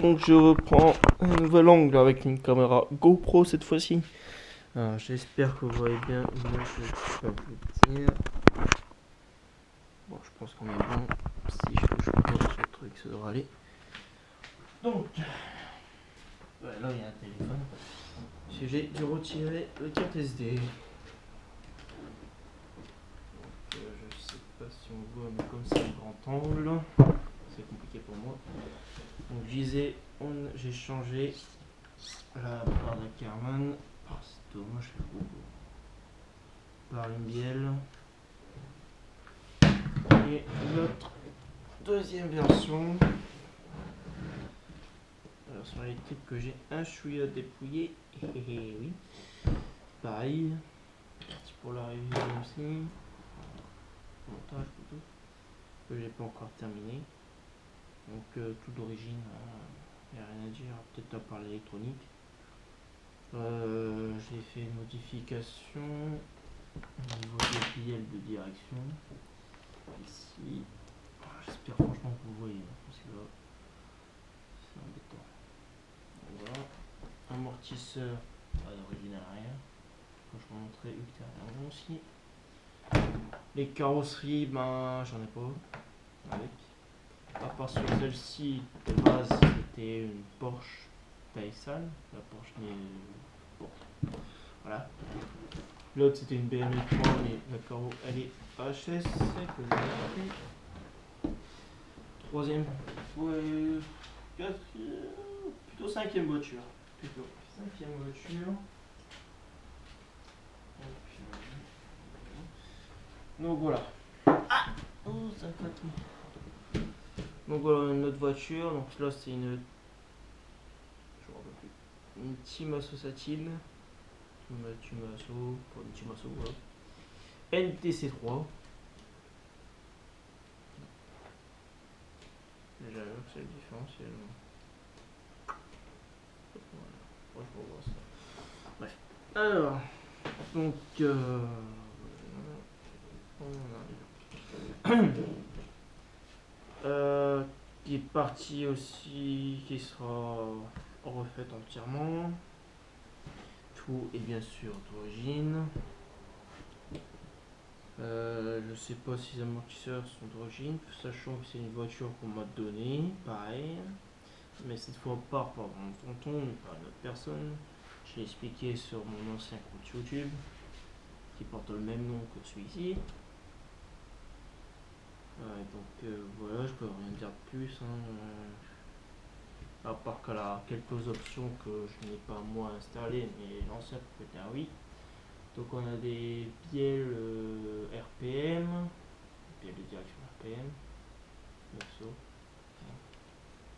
Donc je reprends un nouvel angle avec une caméra GoPro cette fois-ci. J'espère que vous voyez bien l'image que je peux vous dire. Bon, je pense qu'on est bon. Si je touche pas le truc, ça devrait aller. Donc, là il y a un téléphone. J'ai dû retirer le carte SD. Je sais pas si on voit, mais comme c'est un grand angle, c'est compliqué pour moi. Donc je disais, j'ai changé la barre de Carman. Oh, c'est dommage, je fais par une bielle. Et l'autre deuxième version, la version électrique que j'ai un chouïa dépouillé. Oui, pareil. C'est pour la révision aussi. Montage plutôt. Que j'ai pas encore terminé. Donc tout d'origine, il n'y a rien à dire, peut-être à part l'électronique. J'ai fait une modification au niveau des bielles de direction. Ici, j'espère franchement que vous voyez, parce que là, c'est embêtant. Voilà, amortisseur à d'origine arrière, que je vous montrer ultérieurement aussi. Les carrosseries, ben j'en ai pas avec. À part sur celle-ci, de base c'était une Porsche Taycan, la Porsche n'est. Bon, voilà. L'autre c'était une BMW 3, mais la carreau elle est HS, que vous avez compris. Troisième, ouais, quatrième, plutôt cinquième voiture. Plutôt cinquième voiture. Donc voilà. Ah oh, ça fait. Donc voilà une autre voiture. Donc là c'est une. Je me rappelle plus. Une Timasso Satine. Timasso. Pas une Timasso, voilà. NTC3. Déjà là, c'est le différentiel. Voilà. Je revois ça. Bref. Alors. Donc. Qui est partie aussi, qui sera refaite entièrement. Tout est bien sûr d'origine. Je sais pas si les amortisseurs sont d'origine, sachant que c'est une voiture qu'on m'a donnée, pareil. Mais cette fois pas par mon tonton, mais par une autre personne. J'ai expliqué sur mon ancien compte YouTube, qui porte le même nom que celui-ci. Donc voilà, je peux rien dire de plus. À part qu'elle a quelques options que je n'ai pas moi installées, mais l'ancien propriétaire oui. Donc on a des bielles RPM, bielles de direction RPM, perso.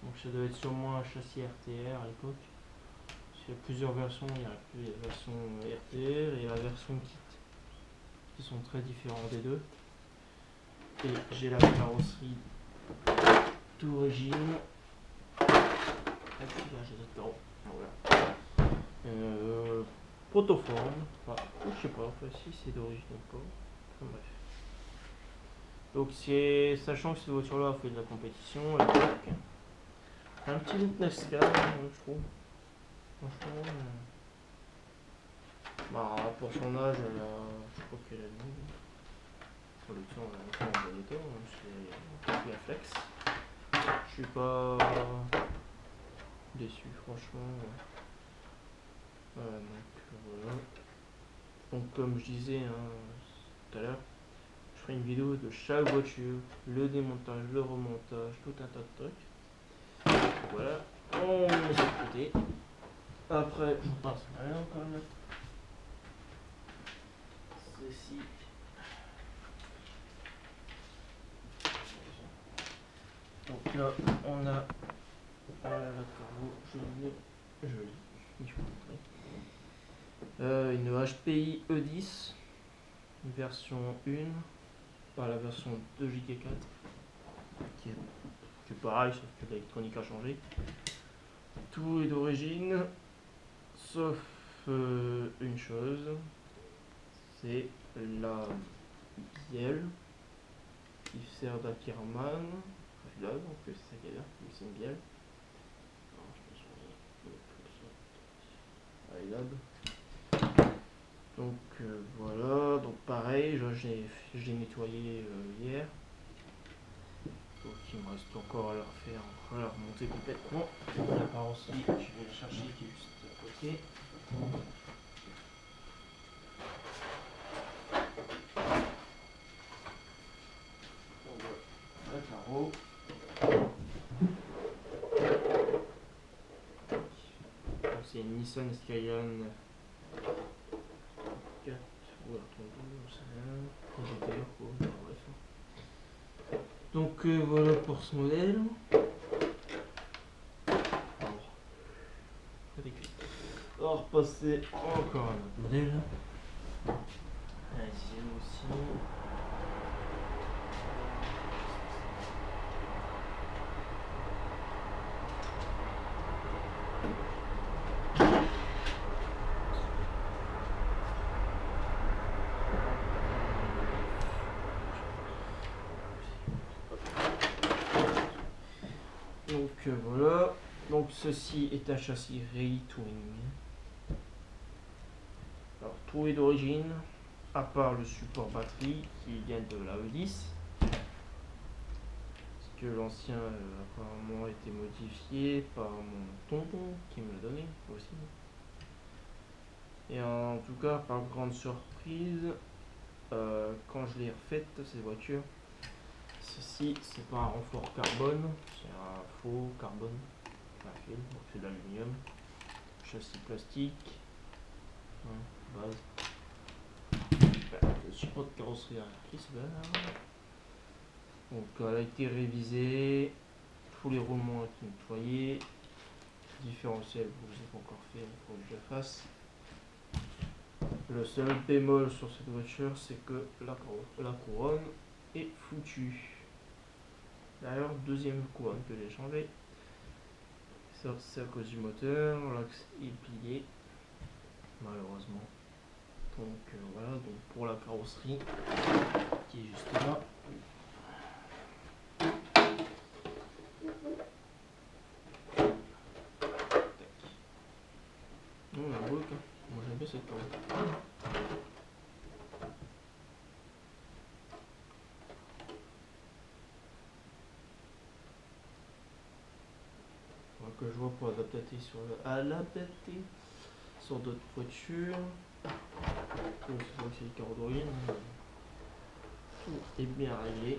Donc ça doit être sûrement un châssis RTR à l'époque. Il y a plusieurs versions, il y a la version RTR et la version kit, qui sont très différents des deux. Et j'ai la carrosserie d'origine. Voilà. Protoforme, enfin, je sais pas en fait si c'est d'origine ou pas. Enfin, bref. Donc c'est, sachant que cette voiture là a fait de la compétition à l'époque. Un petit look NASCAR, je trouve. Franchement, bah, pour son âge, je crois qu'elle a mis. Sur le temps, elle a en bon état, c'est un flex. Je suis pas déçu, franchement. Donc voilà. Donc comme je disais tout à l'heure, je ferai une vidéo de chaque voiture, le démontage, le remontage, tout un tas de trucs. Voilà, on met ça de côté. Après, je passe à rien encore là. Ceci. Donc là, on a la carreau, joli, il faut montrer. Une HPI E10, version 1, pas la version 2 Go 4, qui est pareil, sauf que l'électronique a changé. Tout est d'origine, sauf une chose, c'est la bielle qui sert d'Ackerman. Là, donc c'est ça qui est là, c'est une bielle. validable. Donc voilà, donc pareil, j'ai nettoyé hier. Donc il me reste encore à la refaire, à la remonter complètement. La carrosserie, je vais la chercher qui est juste à côté. Donc voilà, le carreau. C'est une Nissan Skyline 4 ou R32, je sais rien. GTR quoi, bref. Donc voilà pour ce modèle. On va repasser encore un autre modèle. Ici aussi. Donc voilà, donc ceci est un châssis Rally Touring. Alors tout est d'origine, à part le support batterie qui vient de la E10. Parce que l'ancien apparemment a été modifié par mon tonton qui me l'a donné aussi. Et en tout cas, par grande surprise, quand je l'ai refaite cette voiture, ceci c'est pas un renfort carbone, c'est un faux carbone, donc c'est de l'aluminium, châssis plastique, base, le support de carrosserie arrière qui se barre. Donc elle a été révisée, tous les roulements ont été nettoyés, différentiel, je n'ai pas encore fait, il faut que je le fasse. Le seul bémol sur cette voiture, c'est que la couronne est foutue. D'ailleurs, deuxième couronne que j'ai changé. Ça, c'est à cause du moteur. L'axe est plié, malheureusement. Donc voilà, donc pour la carrosserie qui est juste là. Non, la bloc, hein. Moi j'aime bien cette carrosserie. Que je vois pour adapter sur d'autres voitures. Donc c'est le carreau d'origine. Tout est bien réglé.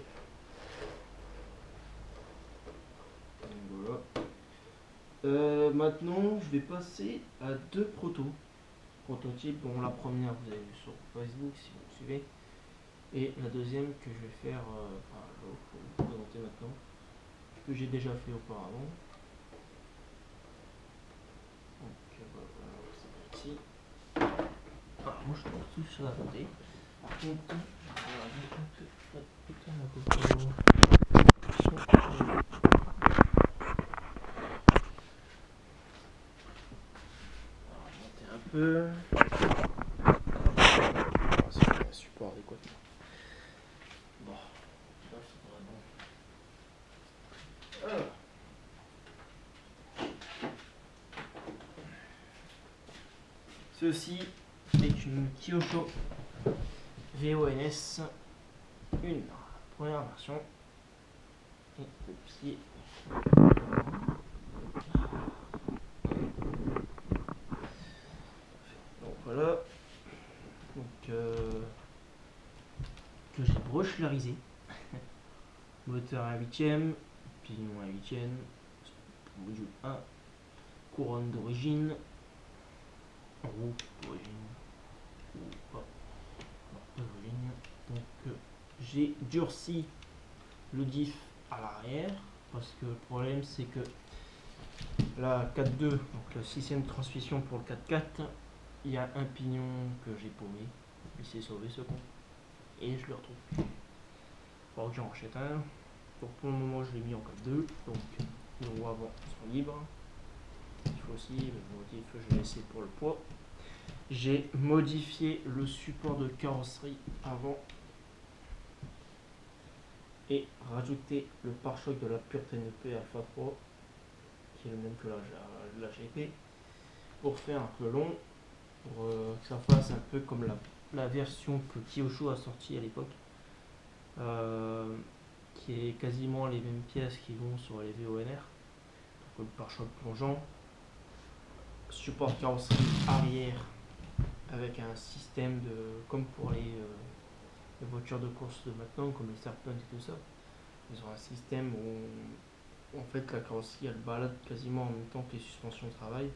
Donc voilà. Maintenant, je vais passer à deux prototypes. Bon, la première, vous avez vu sur Facebook si vous me suivez. Et la deuxième que je vais faire, je vais vous présenter maintenant, que j'ai déjà fait auparavant. Donc voilà, c'est parti. Alors, moi je trouve tout sur la côté. Par contre, je vais rajouter un peu. Un peu. C'est un support adéquat. Bon, là c'est vraiment. Ceci est une Kyosho VONS 1, première version. Et le pied. Donc voilà. Donc que j'ai brochelarisé. Moteur à 8ème, pignon à 8ème, module 1, couronne d'origine, roue d'origine, ou pas d'origine. Donc j'ai durci le diff à l'arrière parce que le problème c'est que la 4.2, donc le système de transmission pour le 4.4, il y a un pignon que j'ai paumé, il s'est sauvé ce con, et je le retrouve plus. Faut que j'en rachète un. Donc pour le moment je l'ai mis en 4.2, donc les roues avant sont libres. Il faut aussi, le motif je vais laisser pour le poids. J'ai modifié le support de carrosserie avant et rajouté le pare-choc de la pure TNP Alpha 3 qui est le même que la GP. pour faire un peu long, pour que ça fasse un peu comme la version que Kyosho a sortie à l'époque, qui est quasiment les mêmes pièces qui vont sur les VONR. Donc le pare-choc plongeant, support carrosserie arrière avec un système de, comme pour les voitures de course de maintenant, comme les Serpent et tout ça. Ils ont un système où en fait la carrosserie elle balade quasiment en même temps que les suspensions travaillent.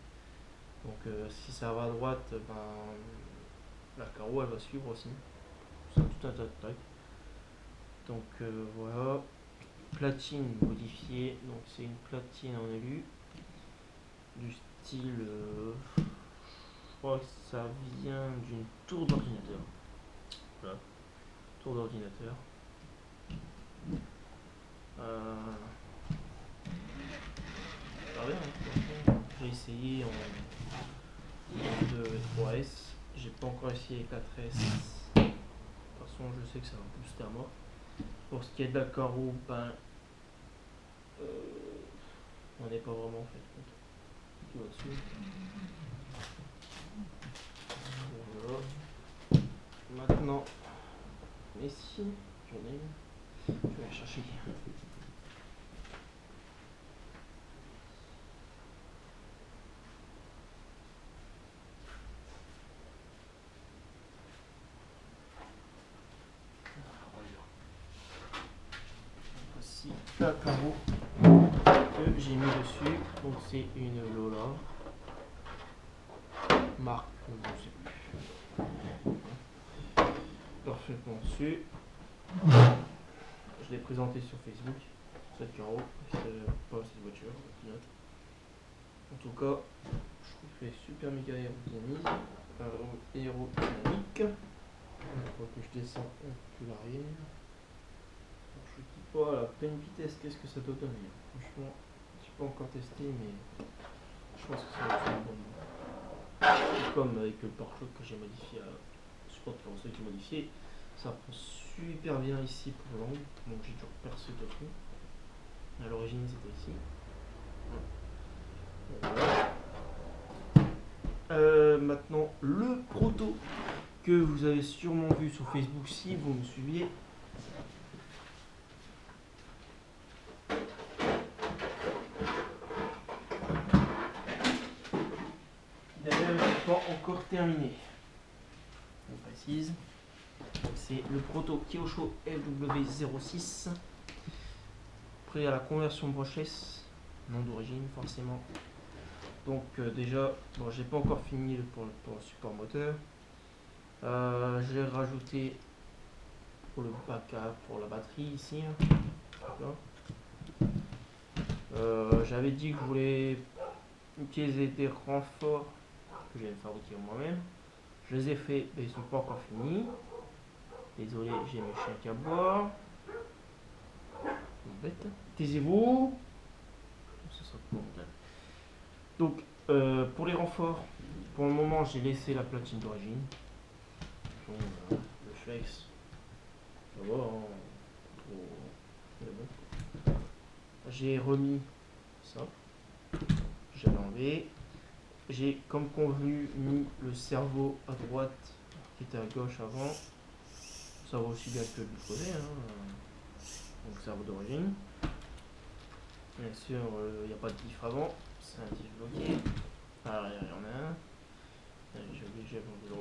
Donc si ça va à droite, ben, la carreau elle va suivre aussi. C'est tout un tas de trucs. Donc voilà. Platine modifiée, donc c'est une platine en alu du style, je crois que ça vient d'une tour d'ordinateur. Voilà, tour d'ordinateur. J'ai essayé en 2 et 3S, j'ai pas encore essayé 4S. De toute façon, je sais que ça va booster à mort. Pour ce qui est de la carreau, ben, on n'est pas vraiment fait compte. Tu vois dessus. Voilà. Maintenant, ici, j'en ai une. Je vais la chercher. Voici la carreau que j'ai mis dessus. Donc c'est une Lola. Marque, je ne sais plus. Parfaitement dessus. Je l'ai présenté sur Facebook, cette carreau, pas cette voiture, pilote. En tout cas, je trouve qu'elle est super méga aérodynamique. Aérodynamique. Je crois que je descends un peu l'arrière. Je ne dis pas à la pleine vitesse qu'est-ce que ça doit donner. Franchement, je n'ai pas encore testé, mais je pense que ça va faire une bonne boîte. Comme avec le pare-choc que j'ai modifié, le support de carrosserie que j'ai modifié, ça prend super bien ici pour l'angle, donc j'ai dû repercer de fond. À l'origine c'était ici. Voilà. Maintenant le proto que vous avez sûrement vu sur Facebook si vous me suiviez. D'ailleurs, il n'est pas encore terminé. Je précise. C'est le proto Kyosho LW06. Prêt à la conversion brushless, nom d'origine forcément. Donc déjà, bon, j'ai pas encore fini pour le support moteur. J'ai rajouté pour le backup, pour la batterie ici. J'avais dit que je voulais utiliser des renforts que je vais fabriquer moi-même. Je les ai fait, mais ils sont pas encore finis. Désolé, j'ai mes chiens qui aboient. Bête. Taisez-vous. Ça sera pas mondial. Donc pour les renforts, pour le moment j'ai laissé la platine d'origine. Le flex, ça va, hein, bon. J'ai remis ça, j'ai enlevé. J'ai comme convenu mis le cerveau à droite qui était à gauche avant. Ça va aussi bien que de l'autre côté, hein. Donc cerveau d'origine. Bien sûr, il n'y a pas de diff avant, c'est un diff bloqué. À l'arrière, il y en a un. J'ai obligé avant de le...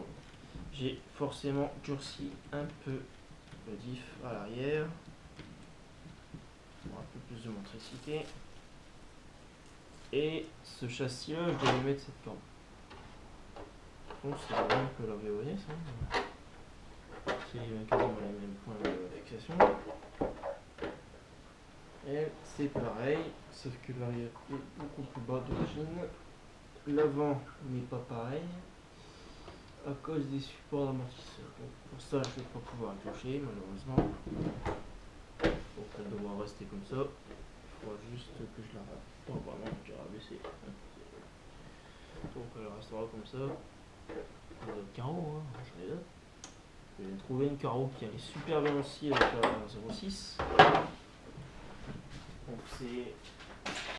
J'ai forcément durci un peu le diff à l'arrière pour un peu plus de motricité. Et ce châssis là, je devais mettre cette corde. Donc c'est le même que la VOS. Hein. C'est quasiment les mêmes points de fixation. Et c'est pareil, sauf que l'arrière est beaucoup plus bas d'origine. L'avant n'est pas pareil à cause des supports d'amortisseur. Pour ça, je ne vais pas pouvoir accrocher malheureusement. Donc elle devra rester comme ça. Il faudra juste que je la rate. Oh bah non, j'ai rabaissé. Donc elle restera comme ça. Les autres carreaux, hein, je les ai. J'ai trouvé une carreau qui allait super bien aussi avec la 06. Donc c'est